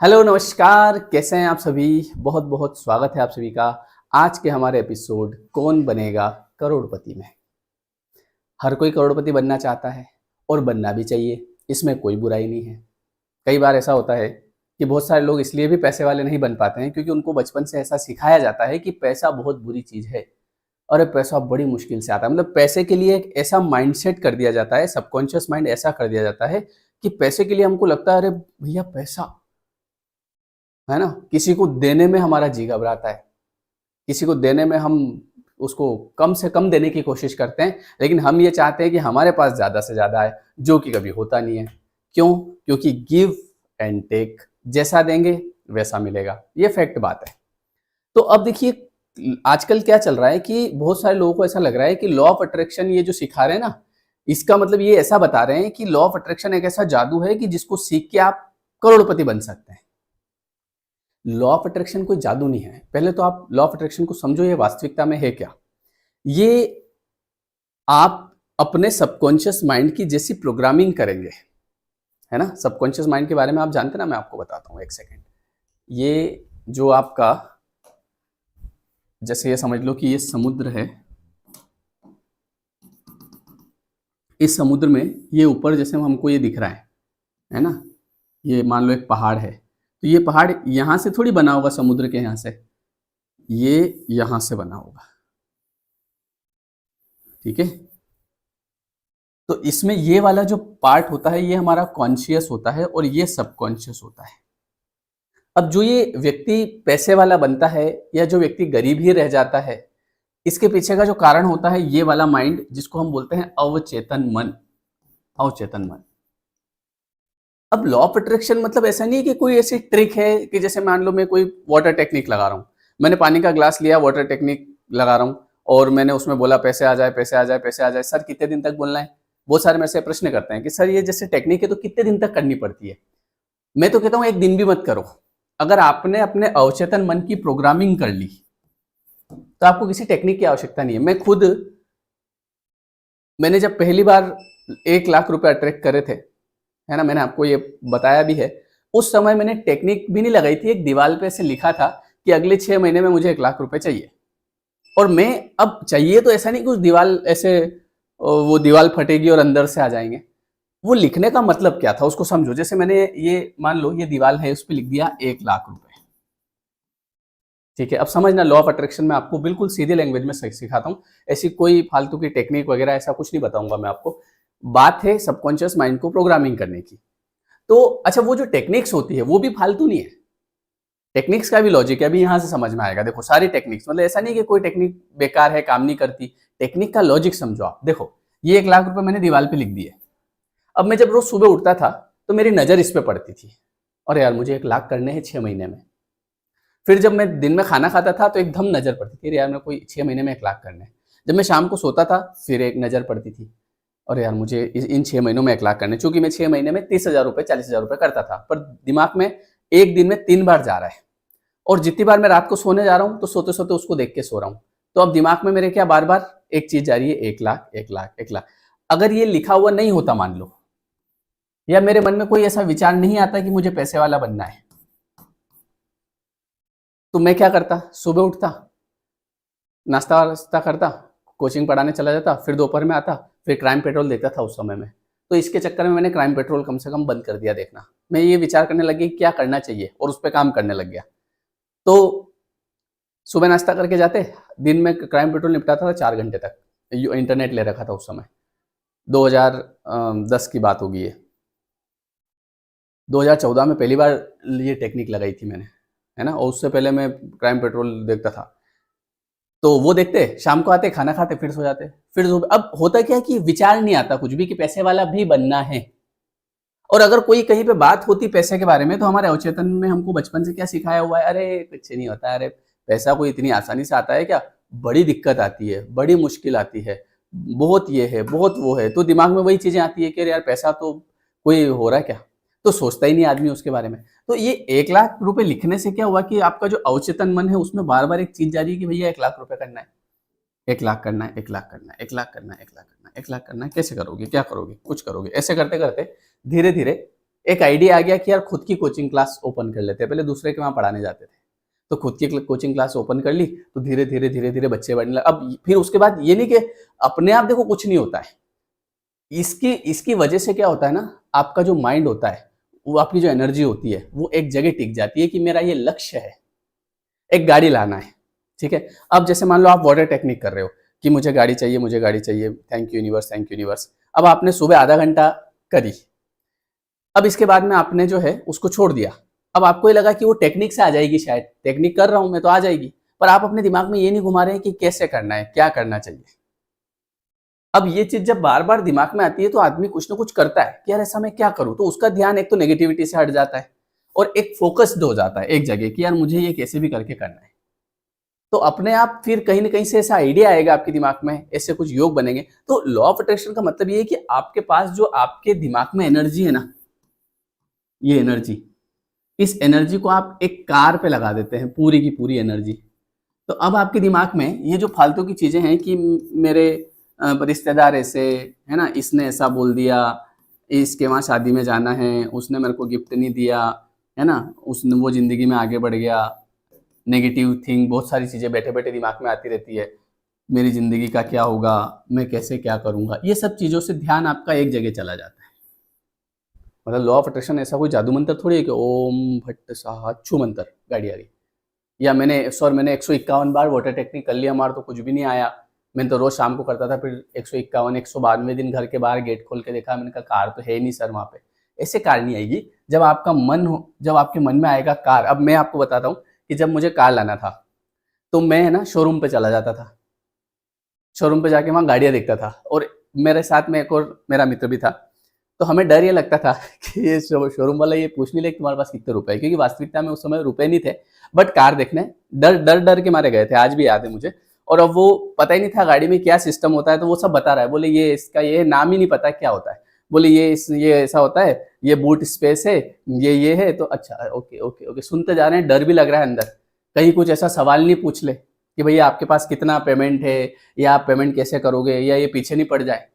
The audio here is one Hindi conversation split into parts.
हेलो नमस्कार, कैसे हैं आप सभी। बहुत बहुत स्वागत है आप सभी का आज के हमारे एपिसोड कौन बनेगा करोड़पति में। हर कोई करोड़पति बनना चाहता है और बनना भी चाहिए, इसमें कोई बुराई नहीं है। कई बार ऐसा होता है कि बहुत सारे लोग इसलिए भी पैसे वाले नहीं बन पाते हैं क्योंकि उनको बचपन से ऐसा सिखाया जाता है कि पैसा बहुत बुरी चीज़ है और ये पैसा बड़ी मुश्किल से आता है। मतलब पैसे के लिए एक ऐसा माइंडसेट कर दिया जाता है, सबकॉन्शियस माइंड ऐसा कर दिया जाता है कि पैसे के लिए हमको लगता है अरे भैया पैसा है ना, किसी को देने में हमारा जी घबराता है, किसी को देने में हम उसको कम से कम देने की कोशिश करते हैं, लेकिन हम ये चाहते हैं कि हमारे पास ज़्यादा से ज़्यादा आए, जो कि कभी होता नहीं है। क्यों? क्योंकि गिव एंड टेक, जैसा देंगे वैसा मिलेगा, ये फैक्ट बात है। तो अब देखिए आजकल क्या चल रहा है कि बहुत सारे लोगों को ऐसा लग रहा है कि लॉ ऑफ अट्रैक्शन ये जो सिखा रहे हैं ना, इसका मतलब ये ऐसा बता रहे हैं कि लॉ ऑफ अट्रैक्शन एक ऐसा जादू है कि जिसको सीख के आप करोड़पति बन सकते हैं। लॉ ऑफ अट्रैक्शन कोई जादू नहीं है। पहले तो आप लॉ ऑफ अट्रैक्शन को समझो, ये वास्तविकता में है क्या। ये आप अपने सबकॉन्शियस माइंड की जैसी प्रोग्रामिंग करेंगे, है ना। सबकॉन्शियस माइंड के बारे में आप जानते ना, मैं आपको बताता हूँ एक सेकेंड। ये जो आपका, जैसे ये समझ लो कि ये समुद्र है, इस समुद्र में ये ऊपर जैसे हमको ये दिख रहा है ना, ये मान लो एक पहाड़ है, तो ये पहाड़ यहां से थोड़ी बना होगा, समुद्र के यहां से, ये यहां से बना होगा, ठीक है। तो इसमें ये वाला जो पार्ट होता है ये हमारा कॉन्शियस होता है और ये सबकॉन्शियस होता है। अब जो ये व्यक्ति पैसे वाला बनता है या जो व्यक्ति गरीब ही रह जाता है, इसके पीछे का जो कारण होता है ये वाला माइंड, जिसको हम बोलते हैं अवचेतन मन। अवचेतन मन। अब लॉ ऑफ अट्रैक्शन मतलब ऐसा नहीं है कि कोई ऐसी ट्रिक है कि जैसे मान लो मैं कोई वाटर टेक्निक लगा रहा हूँ, मैंने पानी का ग्लास लिया, वाटर टेक्निक लगा रहा हूँ और मैंने उसमें बोला पैसे आ जाए, पैसे आ जाए, पैसे आ जाए। सर कितने दिन तक बोलना है? बहुत सारे मेरे से प्रश्न करते हैं कि सर ये जैसे टेक्निक है तो कितने दिन तक करनी पड़ती है। मैं तो कहता हूँ एक दिन भी मत करो। अगर आपने अपने अवचेतन मन की प्रोग्रामिंग कर ली तो आपको किसी टेक्निक की आवश्यकता नहीं है। मैंने जब पहली बार 1 लाख रुपए अट्रैक्ट करे थे, है ना, मैंने आपको ये बताया भी है, उस समय मैंने टेक्निक भी नहीं लगाई थी, एक दीवार पे ऐसे लिखा था कि अगले 6 महीने में मुझे 1 लाख रुपए चाहिए। और मैं अब चाहिए तो ऐसा नहीं कि उस दीवार ऐसे वो दीवार फटेगी और अंदर से आ जाएंगे। वो लिखने का मतलब क्या था उसको समझो। जैसे मैंने ये मान लो ये दीवार है, उस पर लिख दिया 1 लाख रुपए, ठीक है। अब समझना, लॉ ऑफ अट्रैक्शन में आपको बिल्कुल सीधे लैंग्वेज में सिखाता हूँ, ऐसी कोई फालतू की टेक्निक वगैरह ऐसा कुछ नहीं बताऊंगा मैं आपको। बात है सबकॉन्शियस माइंड को प्रोग्रामिंग करने की। तो अच्छा, वो जो टेक्निक्स होती है वो भी फालतू नहीं है, टेक्निक्स का भी लॉजिक है, अभी यहां से समझ में आएगा। देखो सारी टेक्निक्स, मतलब ऐसा नहीं कि कोई टेक्निक बेकार है, काम नहीं करती। टेक्निक का लॉजिक समझो आप। देखो ये 1 लाख रुपए मैंने दीवार पे लिख दिए। अब मैं जब रोज सुबह उठता था तो मेरी नजर इस पे पड़ती थी, और यार मुझे 1 लाख करने हैं 6 महीने में। फिर जब मैं दिन में खाना खाता था तो एकदम नजर पड़ती थी, यार मैं कोई 6 महीने में 1 लाख करने हैं। जब मैं शाम को सोता था फिर एक नजर पड़ती थी, और यार मुझे इन 6 महीनों में 1 लाख करने। चूंकि मैं 6 महीने में 30,000 रुपए 40,000 रुपए करता था, पर दिमाग में एक दिन में 3 बार जा रहा है, और जितनी बार मैं रात को सोने जा रहा हूं तो सोते सोते उसको देख के सो रहा हूं। तो अब दिमाग में मेरे क्या बार बार एक चीज जा रही है, 1 लाख 1 लाख 1 लाख। अगर ये लिखा हुआ नहीं होता मान लो, या मेरे मन में कोई ऐसा विचार नहीं आता कि मुझे पैसे वाला बनना है, तो मैं क्या करता? सुबह उठता, नाश्ता वास्ता करता, कोचिंग पढ़ाने चला जाता, फिर दोपहर में आता, फिर क्राइम पेट्रोल देखता था उस समय में। तो इसके चक्कर में मैंने क्राइम पेट्रोल कम से कम बंद कर दिया देखना। मैं ये विचार करने लगी क्या करना चाहिए और उस पर काम करने लग गया। तो सुबह नाश्ता करके जाते, दिन में क्राइम पेट्रोल निपटाता था 4 घंटे तक। इंटरनेट ले रखा था उस समय, 2010 की बात होगी ये। 2014 में पहली बार ये टेक्निक लगाई थी मैंने, है ना। और उससे पहले मैं क्राइम पेट्रोल देखता था। तो वो देखते, शाम को आते, खाना खाते, फिर सो जाते, फिर अब होता क्या कि विचार नहीं आता कुछ भी कि पैसे वाला भी बनना है। और अगर कोई कहीं पे बात होती पैसे के बारे में तो हमारे अवचेतन में हमको बचपन से क्या सिखाया हुआ है, अरे कुछ नहीं होता, अरे पैसा कोई इतनी आसानी से आता है क्या, बड़ी दिक्कत आती है, बड़ी मुश्किल आती है, बहुत ये है, बहुत वो है। तो दिमाग में वही चीजें आती है कि अरे यार पैसा तो कोई हो रहा है क्या, तो सोचता ही नहीं आदमी उसके बारे में। तो ये 1 लाख रुपए लिखने से क्या हुआ कि आपका जो अवचेतन मन है उसमें बार बार एक चीज जा रही है कि भैया 1 लाख रुपए करना है, 1 लाख करना है, 1 लाख करना है, 1 लाख करना है, 1 लाख करना है, 1 लाख करना है। कैसे करोगे, क्या करोगे, कुछ करोगे, ऐसे करते करते धीरे धीरे एक आइडिया आ गया कि यार खुद की कोचिंग क्लास ओपन कर लेते हैं। पहले दूसरे के वहाँ पढ़ाने जाते थे, तो खुद की कोचिंग क्लास ओपन कर ली, तो धीरे धीरे धीरे धीरे बच्चे बढ़ने लगे। अब फिर उसके बाद ये नहीं कि अपने आप देखो कुछ नहीं होता है, इसकी इसकी वजह से क्या होता है ना, आपका जो माइंड होता है, वो आपकी जो एनर्जी होती है वो एक जगह टिक जाती है कि मेरा ये लक्ष्य है, एक गाड़ी लाना है। ठीक है, अब जैसे मान लो आप वाटर टेक्निक कर रहे हो कि मुझे गाड़ी चाहिए, मुझे गाड़ी चाहिए, thank you universe, thank you universe. अब आपने सुबह आधा घंटा करी, अब इसके बाद में आपने जो है उसको छोड़ दिया। अब आपको ये लगा कि वो टेक्निक से आ जाएगी, शायद टेक्निक कर रहा हूं मैं तो आ जाएगी, पर आप अपने दिमाग में ये नहीं घुमा रहे हैं कि कैसे करना है, क्या करना चाहिए। अब ये चीज जब बार बार दिमाग में आती है तो आदमी कुछ ना कुछ करता है कि यार ऐसा मैं क्या करूं, तो उसका ध्यान एक तो नेगेटिविटी से हट जाता है और एक फोकस्ड हो जाता है एक जगह कि यार मुझे ये कैसे भी करके करना है। तो अपने आप फिर कहीं ना कहीं से ऐसा आइडिया आएगा आपके दिमाग में, ऐसे कुछ योग बनेंगे। तो लॉ ऑफ अट्रैक्शन का मतलब ये है कि आपके पास जो आपके दिमाग में एनर्जी है ना, ये एनर्जी, इस एनर्जी को आप एक कार पे लगा देते हैं, पूरी की पूरी एनर्जी। तो अब आपके दिमाग में ये जो फालतू की चीजें हैं कि मेरे रिश्तेदार ऐसे है ना, इसने ऐसा बोल दिया, इसके वहाँ शादी में जाना है, उसने मेरे को गिफ्ट नहीं दिया, है ना, उसने वो जिंदगी में आगे बढ़ गया, नेगेटिव थिंग बहुत सारी चीजें बैठे बैठे दिमाग में आती रहती है, मेरी जिंदगी का क्या होगा, मैं कैसे क्या करूंगा, ये सब चीजों से ध्यान आपका एक जगह चला जाता है। मतलब लॉ ऑफ अट्रैक्शन ऐसा कोई जादू मंत्र थोड़ी है कि ओम भट्ट साहा छू मंत्र गाड़ी आ गई, या मैंने 151 बार वाटर टेक्निक कर लिया, हमारा तो कुछ भी नहीं आया। मैंने तो रोज शाम को करता था, फिर 151 192 दिन घर के बाहर गेट खोल के देखा, मैंने कहा कार तो है ही नहीं सर वहाँ पे। ऐसे कार नहीं आएगी, जब आपका मन हो, जब आपके मन में आएगा कार। अब मैं आपको बताता हूँ कि जब मुझे कार लाना था तो मैं ना शोरूम पे चला जाता था, शोरूम पे जाके वहाँ गाड़ियाँ देखता था, और मेरे साथ में एक और मेरा मित्र भी था। तो हमें डर ये लगता था कि ये शोरूम वाला ये पूछ नहीं ले तुम्हारे पास कितने रुपए है, क्योंकि वास्तविकता में उस समय रुपए नहीं थे, बट कार देखने डर डर डर के मारे गए थे, आज भी याद है मुझे। और अब वो पता ही नहीं था गाड़ी में क्या सिस्टम होता है, तो वो सब बता रहा है, बोले ये इसका ये नाम ही नहीं पता क्या होता है, बोले ये ऐसा होता है, ये बूट स्पेस है, ये है। तो अच्छा ओके ओके ओके सुनते जा रहे हैं, डर भी लग रहा है अंदर, कहीं कुछ ऐसा सवाल नहीं पूछ ले कि भैया आपके पास कितना पेमेंट है, या आप पेमेंट कैसे करोगे, या ये पीछे नहीं पड़ जाए।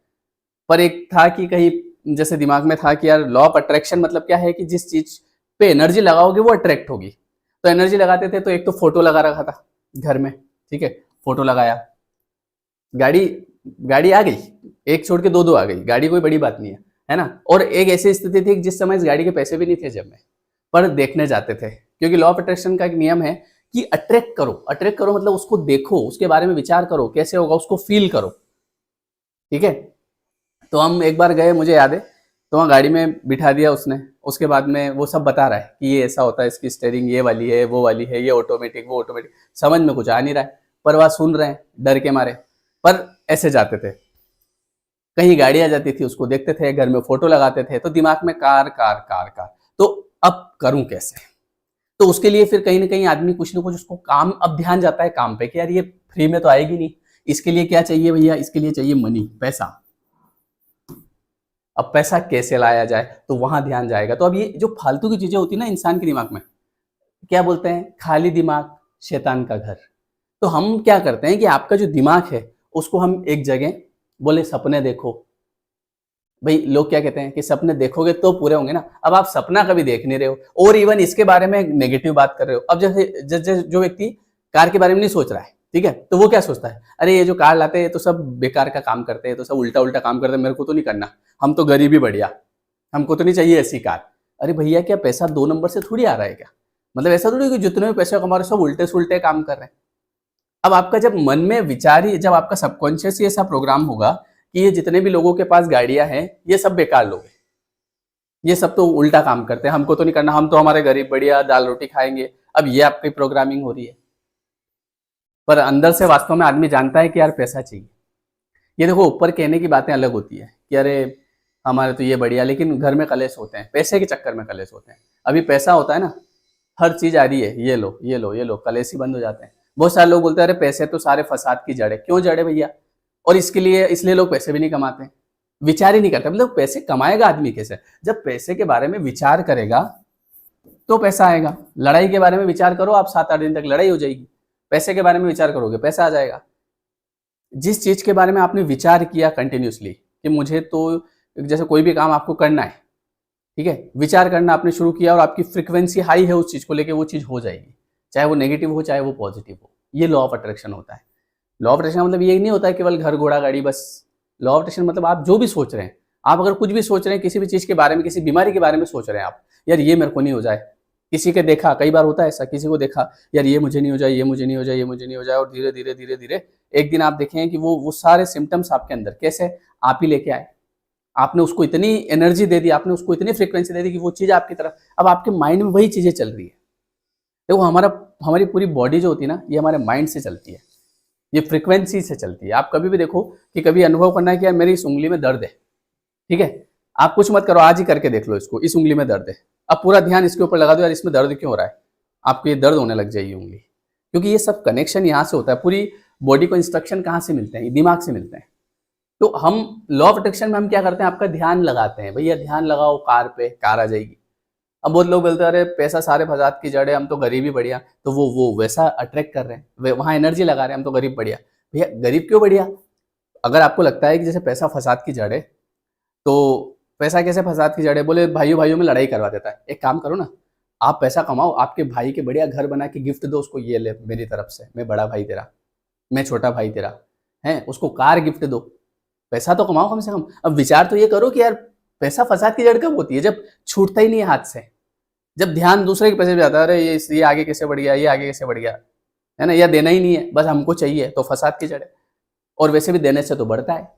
पर एक था कि कहीं जैसे दिमाग में था कि यार लॉ ऑफ अट्रैक्शन मतलब क्या है कि जिस चीज पे एनर्जी लगाओगे वो अट्रैक्ट होगी। तो एनर्जी लगाते थे, तो एक तो फोटो लगा रखा था घर में, ठीक है, फोटो लगाया, गाड़ी गाड़ी आ गई, एक छोड़ के दो दो आ गई, गाड़ी कोई बड़ी बात नहीं है ना। और एक ऐसी स्थिति थी जिस समय इस गाड़ी के पैसे भी नहीं थे जब में, पर देखने जाते थे, क्योंकि लॉ ऑफ अट्रैक्शन का एक नियम है कि अट्रैक्ट करो, अट्रैक्ट करो मतलब उसको देखो, उसके बारे में विचार करो, कैसे होगा उसको फील करो। ठीक है, तो हम एक बार गए, मुझे याद है, तो वहाँ गाड़ी में बिठा दिया उसने, उसके बाद में वो सब बता रहा है कि ये ऐसा होता है, इसकी स्टीयरिंग ये वाली है, वो वाली है, ये ऑटोमेटिक, वो ऑटोमेटिक, समझ में कुछ आ नहीं रहा है, पर वह सुन रहे हैं डर के मारे। पर ऐसे जाते थे, कहीं गाड़ी आ जाती थी उसको देखते थे, घर में फोटो लगाते थे, तो दिमाग में कार कार कार कार। तो अब करूं कैसे, तो उसके लिए फिर कहीं ना कहीं आदमी कुछ ना कुछ उसको काम, अब ध्यान जाता है काम पे कि यार ये फ्री में तो आएगी नहीं, इसके लिए क्या चाहिए भैया, इसके लिए चाहिए मनी, पैसा। अब पैसा कैसे लाया जाए, तो वहां ध्यान जाएगा। तो अब ये जो फालतू की चीजें होती है ना इंसान के दिमाग में, क्या बोलते हैं, खाली दिमाग शैतान का घर। तो हम क्या करते हैं कि आपका जो दिमाग है उसको हम एक जगह बोले सपने देखो। भाई लोग क्या कहते हैं कि सपने देखोगे तो पूरे होंगे ना, अब आप सपना कभी देख नहीं रहे हो, और इवन इसके बारे में नेगेटिव बात कर रहे हो। अब जैसे जो व्यक्ति कार के बारे में नहीं सोच रहा है, ठीक है, तो वो क्या सोचता है, अरे ये जो कार लाते हैं तो सब बेकार का काम करते हैं, तो सब उल्टा उल्टा काम करते हैं, मेरे को तो नहीं करना, हम तो गरीब ही बढ़िया, हमको तो नहीं चाहिए ऐसी कार। अरे भैया क्या पैसा 2 नंबर से थोड़ी आ रहा है क्या, मतलब ऐसा थोड़ी कि जितने भी पैसे कमा रहे सब उल्टे सुलटे काम कर रहे हैं। अब आपका जब मन में विचार ही, जब आपका सबकॉन्शियस ही ऐसा प्रोग्राम होगा कि ये जितने भी लोगों के पास गाड़ियां हैं ये सब बेकार लोग हैं, ये सब तो उल्टा काम करते हैं, हमको तो नहीं करना, हम तो हमारे गरीब बढ़िया दाल रोटी खाएंगे। अब ये आपकी प्रोग्रामिंग हो रही है, पर अंदर से वास्तव में आदमी जानता है कि यार पैसा चाहिए। ये देखो ऊपर कहने की बातें अलग होती है कि अरे हमारे तो ये बढ़िया, लेकिन घर में कलेश होते हैं, पैसे के चक्कर में कलेश होते हैं। अभी पैसा होता है ना, हर चीज आ रही है, ये लो ये लो ये लो, कलेश ही बंद हो जाते हैं। बहुत सारे लोग बोलते हैं अरे पैसे तो सारे फसाद की जड़ है, क्यों जड़ है भैया, और इसके लिए इसलिए लोग पैसे भी नहीं कमाते हैं, विचार ही नहीं करते। मतलब पैसे कमाएगा आदमी कैसे, जब पैसे के बारे में विचार करेगा तो पैसा आएगा। लड़ाई के बारे में विचार करो आप, 7-8 दिन तक लड़ाई हो जाएगी, पैसे के बारे में विचार करोगे पैसा आ जाएगा। जिस चीज के बारे में आपने विचार किया कंटिन्यूसली कि मुझे तो, जैसे कोई भी काम आपको करना है, ठीक है, विचार करना आपने शुरू किया और आपकी फ्रीक्वेंसी हाई है उस चीज को लेके, वो चीज हो जाएगी, चाहे वो नेगेटिव हो चाहे वो पॉजिटिव हो। ये लॉ ऑफ अट्रैक्शन होता है। लॉ ऑफ अट्रैक्शन मतलब ये नहीं होता है केवल घर घोड़ा गाड़ी बस। लॉ ऑफ अट्रैक्शन मतलब आप जो भी सोच रहे हैं, आप अगर कुछ भी सोच रहे हैं, किसी भी चीज के बारे में, किसी बीमारी के बारे में सोच रहे हैं आप, यार ये मेरे को नहीं हो जाए, किसी के देखा, कई बार होता है ऐसा, किसी को देखा, यार ये मुझे नहीं हो जाए, ये मुझे नहीं हो जाए, ये मुझे नहीं हो जाए, और धीरे धीरे धीरे धीरे एक दिन आप देखें कि वो सारे सिम्टम्स आपके अंदर कैसे आप ही लेके आए। आपने उसको इतनी एनर्जी दे दी, आपने उसको इतनी फ्रीक्वेंसी दे दी कि वो चीज आपकी तरफ, अब आपके माइंड में वही चीजें चल रही है। देखो हमारी पूरी बॉडी जो होती है ना, ये हमारे माइंड से चलती है, ये फ्रीक्वेंसी से चलती है। आप कभी भी देखो कि कभी अनुभव करना है कि यार मेरी इस उंगली में दर्द है, ठीक है, आप कुछ मत करो, आज ही करके देख लो इसको, इस उंगली में दर्द है, अब पूरा ध्यान इसके ऊपर लगा दो, यार इसमें दर्द क्यों हो रहा है, आपको ये दर्द होने लग जाएगी उंगली, क्योंकि ये सब कनेक्शन यहाँ से होता है। पूरी बॉडी को इंस्ट्रक्शन कहाँ से मिलते हैं, दिमाग से मिलते हैं। तो हम लॉ ऑफ अट्रैक्शन में हम क्या करते हैं, आपका ध्यान लगाते हैं, भैया ध्यान लगाओ कार पे, कार आ जाएगी। अब बहुत लोग बोलते हैं अरे पैसा सारे फसाद की जड़ है, हम तो गरीब ही बढ़िया, तो वो वैसा अट्रैक्ट कर रहे हैं, वहां एनर्जी लगा रहे हैं, हम तो गरीब बढ़िया। भैया गरीब क्यों बढ़िया? अगर आपको लगता है कि जैसे पैसा फसाद की जड़ है, तो पैसा कैसे फसाद की जड़ है? बोले भाइयों भाइयों में लड़ाई करवा देता है। एक काम करो ना, आप पैसा कमाओ, आपके भाई के बढ़िया घर बना के गिफ्ट दो उसको, ये ले मेरी तरफ से, मैं बड़ा भाई तेरा, मैं छोटा भाई तेरा, है, उसको कार गिफ्ट दो, पैसा तो कमाओ कम से कम। अब विचार तो ये करो कि यार पैसा फसाद की जड़ कब होती है? जब छूटता ही नहीं है हाथ से, जब ध्यान दूसरे के पैसे पे जाता है, अरे ये आगे कैसे बढ़ गया, ये आगे कैसे बढ़ गया, है ना, या देना ही नहीं है, बस हमको चाहिए, तो फसाद की जड़ है। और वैसे भी देने से तो बढ़ता है,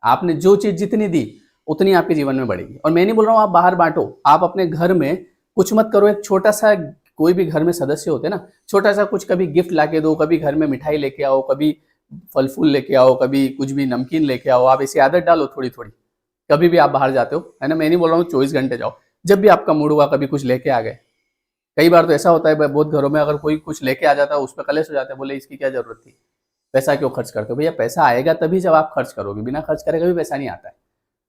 आपने जो चीज जितनी दी उतनी आपके जीवन में बढ़ेगी। और मैं नहीं बोल रहा हूँ आप बाहर बांटो, आप अपने घर में कुछ मत करो, एक छोटा सा, कोई भी घर में सदस्य होते हैं ना, छोटा सा कुछ, कभी गिफ्ट लाके दो, कभी घर में मिठाई लेके आओ, कभी फल फूल लेके आओ, कभी कुछ भी नमकीन लेके आओ, आप ऐसी आदत डालो थोड़ी थोड़ी। कभी भी आप बाहर जाते हो, है ना, मैं नहीं बोल रहा हूँ 24 घंटे जाओ, जब भी आपका मूड हुआ कभी कुछ लेके आ गए। कई बार तो ऐसा होता है बहुत घरों में, अगर कोई कुछ लेके आ जाता है उस पर कलेश हो जाते हैं, बोले इसकी क्या जरूरत थी, पैसा क्यों खर्च करते हो? भैया पैसा आएगा तभी जब आप खर्च करोगे, बिना खर्च करे कभी पैसा नहीं आता है।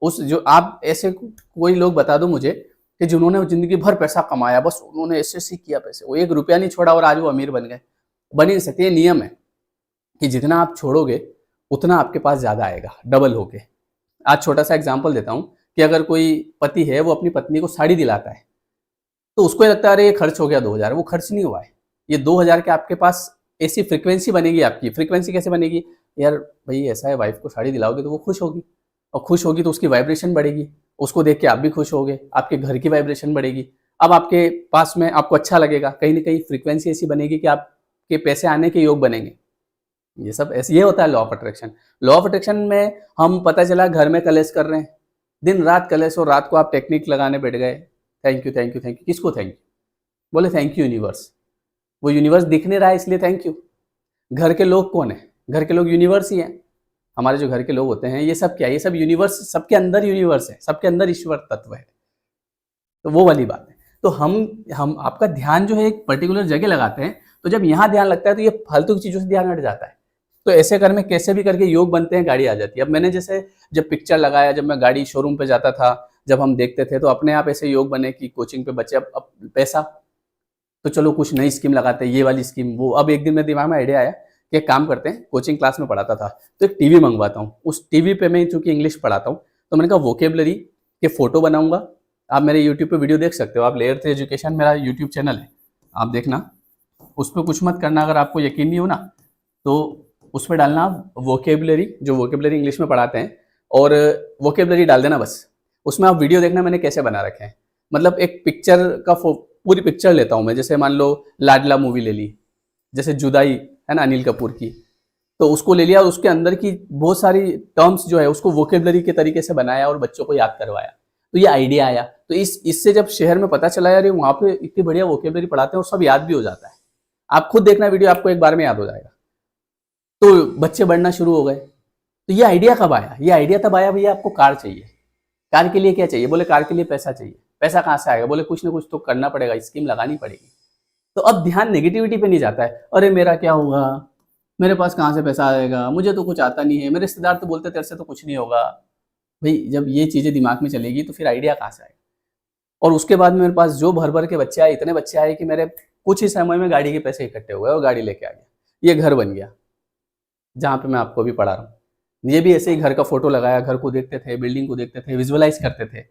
उस जो आप ऐसे कोई लोग बता दो मुझे कि जिन्होंने जिंदगी भर पैसा कमाया, बस उन्होंने ऐसे ऐसे किया पैसे, वो 1 रुपया नहीं छोड़ा और आज वो अमीर बन गए, बन ही नहीं सकते। ये नियम है कि जितना आप छोड़ोगे उतना आपके पास ज्यादा आएगा, डबल होके। आज छोटा सा एग्जांपल देता हूँ कि अगर कोई पति है, वो अपनी पत्नी को साड़ी दिलाता है, तो उसको लगता है अरे ये खर्च हो गया 2000, वो खर्च नहीं हुआ है। ये 2000 के आपके पास ऐसी फ्रीक्वेंसी बनेगी, आपकी फ्रीक्वेंसी कैसे बनेगी, यार भाई ऐसा है, वाइफ को साड़ी दिलाओगे तो वो खुश होगी, और खुश होगी तो उसकी वाइब्रेशन बढ़ेगी, उसको देख के आप भी खुश होगे, आपके घर की वाइब्रेशन बढ़ेगी। अब आपके पास में आपको अच्छा लगेगा, कहीं ना कहीं फ्रीक्वेंसी ऐसी बनेगी कि आपके पैसे आने के योग बनेंगे। ये सब ऐसे, ये होता है law of attraction. Law of attraction में हम, पता चला घर में कलेश कर रहे हैं, दिन रात कलेश, और रात को आप टेक्निक लगाने बैठ गए, thank you thank you thank you, किसको थैंक यू? बोले थैंक यू यूनिवर्स। वो यूनिवर्स दिख नहीं रहा है इसलिए थैंक यू। घर के लोग कौन है? घर के लोग यूनिवर्स ही हैं। हमारे जो घर के लोग होते हैं, ये सब क्या है? ये सब यूनिवर्स, सबके अंदर यूनिवर्स है, सबके अंदर ईश्वर तत्व है। तो वो वाली बात है। तो हम आपका ध्यान जो है एक पर्टिकुलर जगह लगाते हैं, तो जब यहाँ ध्यान लगता है तो ये फालतू की चीजों से ध्यान हट जाता है। तो ऐसे कर में कैसे भी करके योग बनते हैं, गाड़ी आ जाती है। अब मैंने जैसे जब पिक्चर लगाया, जब मैं गाड़ी शोरूम पे जाता था, जब हम देखते थे, तो अपने आप ऐसे योग बने कि कोचिंग पे बच्चे, अब पैसा, तो चलो कुछ नई स्कीम लगाते हैं, ये वाली स्कीम वो। अब एक दिन मेरे दिमाग में आइडिया आया कि एक काम करते हैं, कोचिंग क्लास में पढ़ाता था तो एक टीवी मंगवाता हूँ, उस टीवी पे मैं चूंकि इंग्लिश पढ़ाता हूँ, तो मैंने कहा वोकेबलरी के फोटो बनाऊंगा। आप मेरे यूट्यूब पे वीडियो देख सकते हो, आप लेयर 3 एजुकेशन मेरा यूट्यूब चैनल है, आप देखना, उस पर कुछ मत करना, अगर आपको यकीन नहीं हो ना तो उस पर डालना वोकेबलरी, जो वोकेबलरी इंग्लिश में पढ़ाते हैं, और वोकेबलरी डाल देना बस। उसमें आप वीडियो देखना मैंने कैसे बना रखे हैं। मतलब एक पिक्चर का पूरी पिक्चर लेता हूँ मैं, जैसे मान लो लाडला मूवी ले ली, जैसे जुदाई है ना अनिल कपूर की, तो उसको ले लिया और उसके अंदर की बहुत सारी टर्म्स जो है उसको वोकेबलरी के तरीके से बनाया और बच्चों को याद करवाया। तो ये आइडिया आया, तो इससे जब शहर में पता चला यार वहाँ पे इतनी बढ़िया वोकेबलरी पढ़ाते हैं और सब याद भी हो जाता है। आप खुद देखना वीडियो, आपको एक बार में याद हो जाएगा। तो बच्चे बढ़ना शुरू हो गए। तो ये आइडिया कब आया? ये आइडिया तब आया भैया आपको कार चाहिए। कार के लिए क्या चाहिए? बोले कार के लिए पैसा चाहिए। पैसा कहाँ से आएगा? बोले कुछ ना कुछ तो करना पड़ेगा, स्कीम लगानी पड़ेगी। तो अब ध्यान नेगेटिविटी पे नहीं जाता है, अरे मेरा क्या होगा, मेरे पास कहाँ से पैसा आएगा, मुझे तो कुछ आता नहीं है, मेरे रिश्तेदार तो बोलते तेरे से तो कुछ नहीं होगा। भाई जब ये चीजें दिमाग में चलेगी तो फिर आइडिया कहाँ से आएगा? और उसके बाद मेरे पास जो भर भर के बच्चे आए, इतने बच्चे आए कि मेरे कुछ ही समय में गाड़ी के पैसे इकट्ठे हुए और गाड़ी लेके आ गया, ये घर बन गया जहाँ पे मैं आपको अभी पढ़ा रहा हूँ। ये भी ऐसे ही घर का फोटो लगाया, घर को देखते थे, बिल्डिंग को देखते थे, विजुअलाइज करते थे।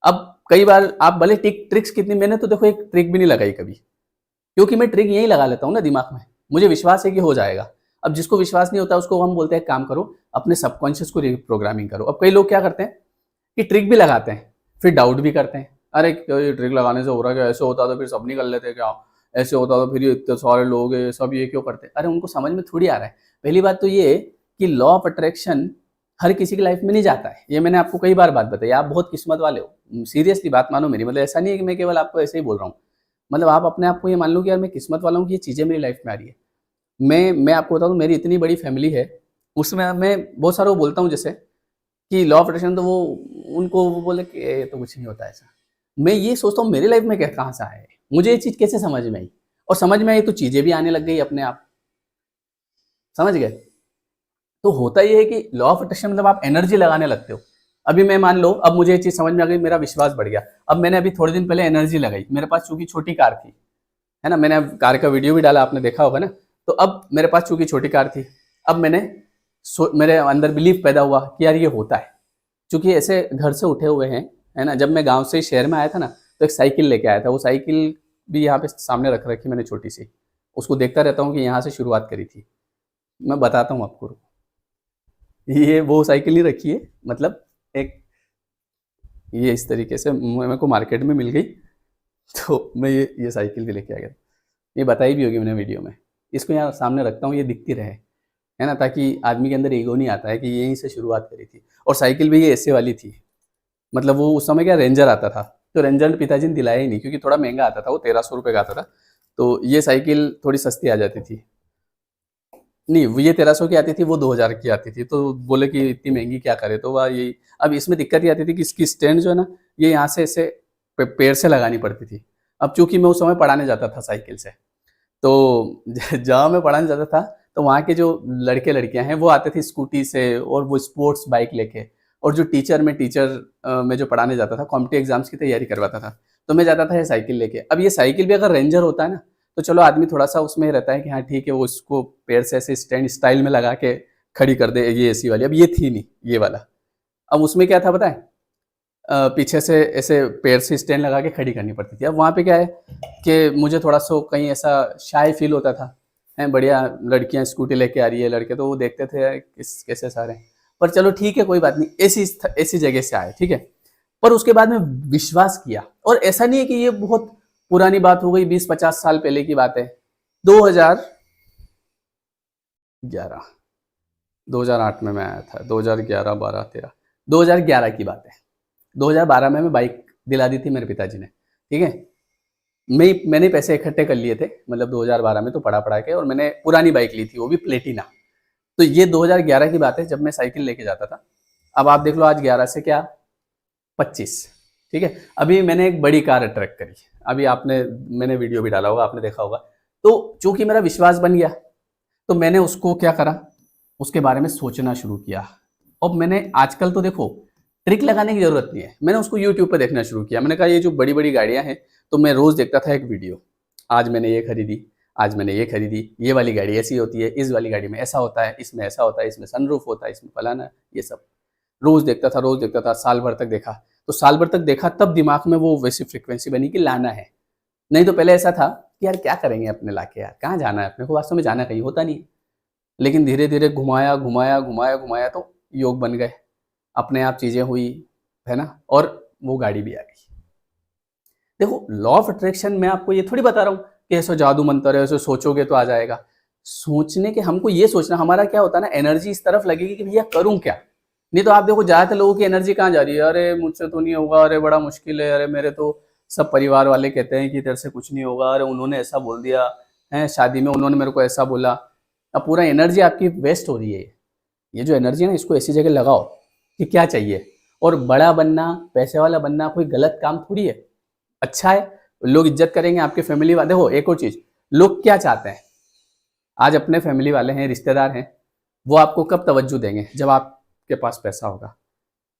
अब कई बार आप भले ट्रिक्स कितनी, मैंने तो देखो एक ट्रिक भी नहीं लगाई कभी, क्योंकि मैं ट्रिक यही लगा लेता हूँ ना दिमाग में, मुझे विश्वास है कि हो जाएगा। अब जिसको विश्वास नहीं होता उसको हम बोलते हैं काम करो, अपने सबकॉन्शियस को रिप्रोग्रामिंग करो। अब कई लोग क्या करते हैं कि ट्रिक भी लगाते हैं, फिर डाउट भी करते हैं, अरे क्या ये ट्रिक लगाने से हो रहा है क्या, ऐसे होता तो फिर सब नहीं कर लेते क्या, ऐसे होता तो फिर ये इतने सारे लोग हैं सब ये क्यों करते हैं। अरे उनको समझ में थोड़ी आ रहा है। पहली बात तो ये कि लॉ ऑफ अट्रैक्शन हर किसी की लाइफ में नहीं जाता है, ये मैंने आपको कई बार बात बताई। आप बहुत किस्मत वाले हो, सीरियसली बात मानो मेरी, मतलब ऐसा नहीं है कि मैं केवल आपको ऐसे ही बोल रहा हूँ, मतलब आप अपने आप को ये मान लो कि यार मैं किस्मत वाला हूँ कि ये चीज़ें मेरी लाइफ में आ रही है। मैं आपको बता दूँ, मेरी इतनी बड़ी फैमिली है, उसमें मैं बहुत सारों को बोलता हूँ जैसे कि लॉ ऑफ अट्रैक्शन, तो वो उनको वो बोले कि ये तो कुछ नहीं होता ऐसा। मैं ये सोचता हूँ मेरी लाइफ में क्या कहाँ से आया है, मुझे ये चीज़ कैसे समझ में आई, और समझ में आई तो चीज़ें भी आने लग गई अपने आप, समझ गए। तो होता ये है कि लॉ ऑफ अट्रैक्शन मतलब आप एनर्जी लगाने लगते हो। अभी मैं मान लो, अब मुझे ये चीज़ समझ में आ गई, मेरा विश्वास बढ़ गया। अब मैंने अभी थोड़े दिन पहले एनर्जी लगाई, मेरे पास चूंकि छोटी कार थी, है ना, मैंने कार का वीडियो भी डाला, आपने देखा होगा ना। तो अब मेरे पास चूंकि छोटी कार थी, अब मेरे अंदर बिलीव पैदा हुआ कि यार ये होता है। चूंकि ऐसे घर से उठे हुए हैं, है ना, जब मैं गांव से शहर में आया था ना, तो एक साइकिल लेके आया था। वो साइकिल भी यहाँ पे सामने रख रखी मैंने छोटी सी, उसको देखता रहता हूँ कि यहाँ से शुरुआत करी थी। मैं बताता हूँ आपको, ये वो साइकिल नहीं रखी है, मतलब एक ये इस तरीके से मेरे को मार्केट में मिल गई, तो मैं ये साइकिल भी लेके आ गया। ये बताई भी होगी मैंने वीडियो में, इसको यहाँ सामने रखता हूँ, ये दिखती रहे, है ना, ताकि आदमी के अंदर ईगो नहीं आता है कि यहीं से शुरुआत करी थी। और साइकिल भी ये ऐसे वाली थी, मतलब वो उस समय क्या रेंजर आता था, तो रेंजर पिताजी ने दिलाया ही नहीं, क्योंकि थोड़ा महंगा आता था, वो 1300 रुपये का आता था। तो ये साइकिल थोड़ी सस्ती आ जाती थी, नहीं वो ये 1300 की आती थी, वो 2000 की आती थी। तो बोले कि इतनी महंगी क्या करे, तो वह यही। अब इसमें दिक्कत ये आती थी कि इसकी स्टैंड जो है ना, ये यहाँ से ऐसे पैर से लगानी पड़ती थी। अब चूंकि मैं उस समय पढ़ाने जाता था साइकिल से, तो जहाँ मैं पढ़ाने जाता था, तो वहाँ के जो लड़के लड़कियां हैं वो आते थे स्कूटी से, और वो स्पोर्ट्स बाइक लेके। और जो टीचर में जो पढ़ाने जाता था, कॉम्पिटिटिव एग्जाम्स की तैयारी करवाता था, तो मैं जाता था ये साइकिल लेके। अब ये साइकिल भी अगर रेंजर होता है ना, तो चलो आदमी थोड़ा सा उसमें रहता है कि हाँ ठीक है, वो उसको पैर से ऐसे स्टैंड स्टाइल में लगा के खड़ी कर दे, ये एसी वाली। अब ये थी नहीं ये वाला, अब उसमें क्या था पता है, पीछे से ऐसे पैर से स्टैंड लगा के खड़ी करनी पड़ती थी। अब वहाँ पे क्या है कि मुझे थोड़ा सा कहीं ऐसा शाय फील होता था, है बढ़िया लड़कियां स्कूटी लेके आ रही है, लड़के तो वो देखते थे कैसे सारे। पर चलो ठीक है, कोई बात नहीं, ऐसी जगह से आए, ठीक है। पर उसके बाद में विश्वास किया, और ऐसा नहीं है कि ये बहुत पुरानी बात हो गई, 20-50 साल पहले की बात है। 2011 2008 में मैं आया था, 2011 12 13 2011 की बात है। 2012 में मैं बाइक दिला दी थी मेरे पिताजी ने, ठीक है। मैंने पैसे इकट्ठे कर लिए थे, मतलब 2012 में तो पढ़ा के, और मैंने पुरानी बाइक ली थी, वो भी प्लेटिना। तो ये 2011 की बात है, जब मैं साइकिल लेके जाता था। अब आप देख लो, आज 11 से क्या 25, ठीक है। अभी मैंने एक बड़ी कार अट्रैक्ट करी, अभी मैंने वीडियो भी डाला होगा, आपने देखा होगा। तो चूंकि मेरा विश्वास बन गया, तो मैंने उसको क्या करा, उसके बारे में सोचना शुरू किया। अब मैंने आजकल तो देखो ट्रिक लगाने की जरूरत नहीं है, मैंने उसको यूट्यूब पे देखना शुरू किया। मैंने कहा ये जो बड़ी बड़ी गाड़ियां हैं, तो मैं रोज देखता था एक वीडियो, आज मैंने ये खरीदी, आज मैंने ये खरीदी, ये वाली गाड़ी ऐसी होती है, इस वाली गाड़ी में ऐसा होता है, इसमें ऐसा होता है, इसमें सनरूफ होता है, इसमें फलाना, ये सब रोज देखता था, साल भर तक देखा। तो साल भर तक देखा, तब दिमाग में वो वैसी फ्रिक्वेंसी बनी कि लाना है। नहीं तो पहले ऐसा था कि यार क्या करेंगे अपने लाके, यार कहाँ जाना है अपने को, वास्तव में जाना कहीं होता नहीं है। लेकिन धीरे धीरे घुमाया घुमाया घुमाया घुमाया, तो योग बन गए, अपने आप चीजें हुई, है ना, और वो गाड़ी भी आ गई। देखो लॉ ऑफ अट्रैक्शन मैं आपको ये थोड़ी बता रहा हूँ कि ऐसा जादू मंत्र है, ऐसे सोचोगे तो आ जाएगा। सोचने के हमको ये सोचना, हमारा क्या होता है ना, एनर्जी इस तरफ लगेगी कि भैया करूँ क्या। नहीं तो आप देखो ज्यादातर लोगों की एनर्जी कहाँ जा रही है, अरे मुझसे तो नहीं होगा, अरे बड़ा मुश्किल है, अरे मेरे तो सब परिवार वाले कहते हैं कि तेरे से कुछ नहीं होगा, अरे उन्होंने ऐसा बोल दिया है, शादी में उन्होंने मेरे को ऐसा बोला। अब पूरा एनर्जी आपकी वेस्ट हो रही है। ये जो एनर्जी है ना, इसको ऐसी जगह लगाओ कि क्या चाहिए। और बड़ा बनना, पैसे वाला बनना कोई गलत काम थोड़ी है, अच्छा है, लोग इज्जत करेंगे, आपके फैमिली वाले। देखो एक और चीज, लोग क्या चाहते हैं, आज अपने फैमिली वाले हैं, रिश्तेदार हैं, वो आपको कब तवज्जो देंगे, जब आपके पास पैसा होगा।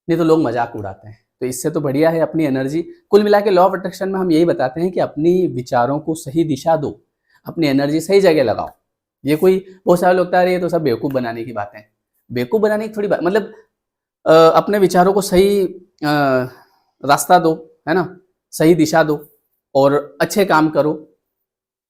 नहीं तो लोग मजाक उड़ाते हैं। तो इससे तो बढ़िया है अपनी एनर्जी, कुल मिला के लॉ ऑफ अट्रैक्शन में हम यही बताते हैं कि अपनी विचारों को सही दिशा दो, अपनी एनर्जी सही जगह लगाओ। ये कोई बहुत सारे लोग ये तो सब बेवकूफ बनाने की बात है। बेवकूफ बनाने की थोड़ी बात, मतलब अपने विचारों को सही रास्ता दो, है ना, सही दिशा दो और अच्छे काम करो,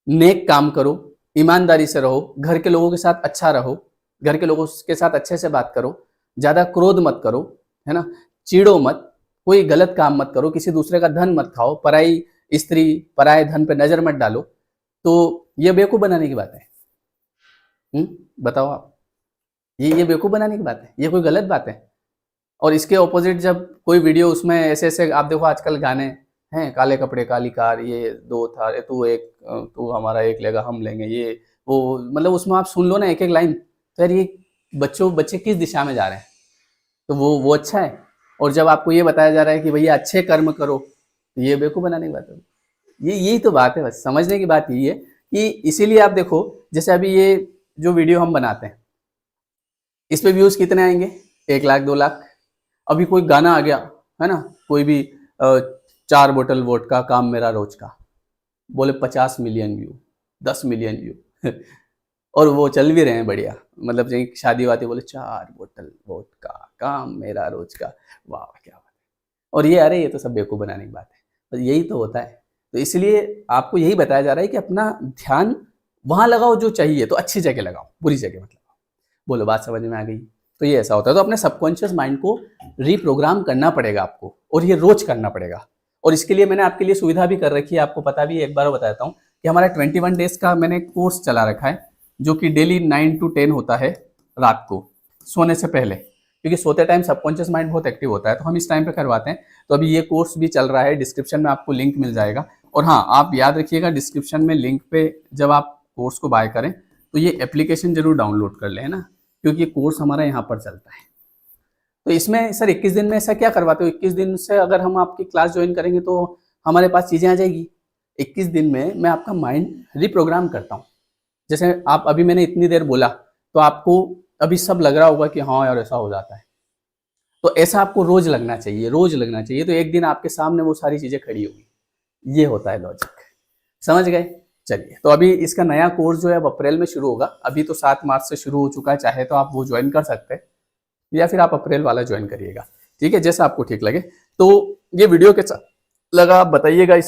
नेक काम करो, ईमानदारी से रहो, घर के लोगों के साथ अच्छा रहो, घर के लोगों के साथ अच्छे से बात करो, ज़्यादा क्रोध मत करो, है ना, चिढ़ो मत, कोई गलत काम मत करो, किसी दूसरे का धन मत खाओ, पराई स्त्री पराये धन पे नजर मत डालो। तो ये बेवकूफ़ बनाने की बात है। बताओ आप, ये बेवकूफ़ बनाने की बात है, ये कोई गलत बात है? और इसके ऑपोजिट जब कोई वीडियो उसमें ऐसे ऐसे आप देखो आजकल गाने हैं, काले कपड़े काली कार, ये दो था, तू हमारा एक लेगा हम लेंगे, ये वो, मतलब उसमें आप सुन लो ना एक एक लाइन, तो यार ये बच्चे किस दिशा में जा रहे हैं? तो वो अच्छा है। और जब आपको ये बताया जा रहा है कि भैया अच्छे कर्म करो, तो ये बेवकूफ़ बनाने की बात है। यही तो बात है, बस समझने की बात यही है कि इसीलिए आप देखो, जैसे अभी ये जो वीडियो हम बनाते हैं, इस पे व्यूज़ कितने आएंगे? 1 लाख 2 लाख। अभी कोई गाना आ गया, है ना, कोई भी 4 बोतल वोडका काम मेरा रोज का, बोले 50 मिलियन व्यू, 10 मिलियन व्यू और वो चल भी रहे हैं बढ़िया, मतलब कहीं शादी वादी बोले 4 बोतल वोडका काम मेरा रोज का, वाह क्या बात है। और ये अरे ये तो सब बेवकूफ़ बनाने की बात है, तो यही तो होता है। तो इसलिए आपको यही बताया जा रहा है कि अपना ध्यान वहाँ लगाओ जो चाहिए, तो अच्छी जगह लगाओ, बुरी जगह मत लगाओ। बोलो बात समझ में आ गई? तो ये ऐसा होता है। तो अपने सबकॉन्शियस माइंड को रीप्रोग्राम करना पड़ेगा आपको, और ये रोज करना पड़ेगा। और इसके लिए मैंने आपके लिए सुविधा भी कर रखी है, आपको पता भी है, एक बार बताता हूँ कि हमारा 21 डेज का मैंने कोर्स चला रखा है, जो कि डेली 9 to 10 होता है रात को सोने से पहले, क्योंकि सोते टाइम सबकॉन्शियस माइंड बहुत एक्टिव होता है, तो हम इस टाइम पे करवाते हैं। तो अभी ये कोर्स भी चल रहा है, डिस्क्रिप्शन में आपको लिंक मिल जाएगा। और हाँ, आप याद रखिएगा, डिस्क्रिप्शन में लिंक पे जब आप कोर्स को बाय करें तो ये एप्लीकेशन जरूर डाउनलोड कर लें, है ना, क्योंकि ये कोर्स हमारा यहाँ पर चलता है। तो इसमें सर 21 दिन में ऐसा क्या करवाते हो? 21 दिन से अगर हम आपकी क्लास ज्वाइन करेंगे तो हमारे पास चीज़ें आ जाएगी। 21 दिन में मैं आपका माइंड रिप्रोग्राम करता हूँ। जैसे आप अभी मैंने इतनी देर बोला, तो आपको अभी सब लग रहा होगा कि हाँ यार ऐसा हो जाता है, तो ऐसा आपको रोज लगना चाहिए, रोज लगना चाहिए। तो एक दिन आपके सामने वो सारी चीज़ें खड़ी होगी। ये होता है लॉजिक, समझ गए? चलिए, तो अभी इसका नया कोर्स जो है अब अप्रैल में शुरू होगा। अभी तो 7 मार्च से शुरू हो चुका है, चाहे तो आप वो ज्वाइन कर सकते हैं, या फिर आप अप्रैल वाला ज्वाइन करिएगा, ठीक है, जैसा आपको ठीक लगे। तो ये वीडियो कैसा लगा आप बताइएगा। इस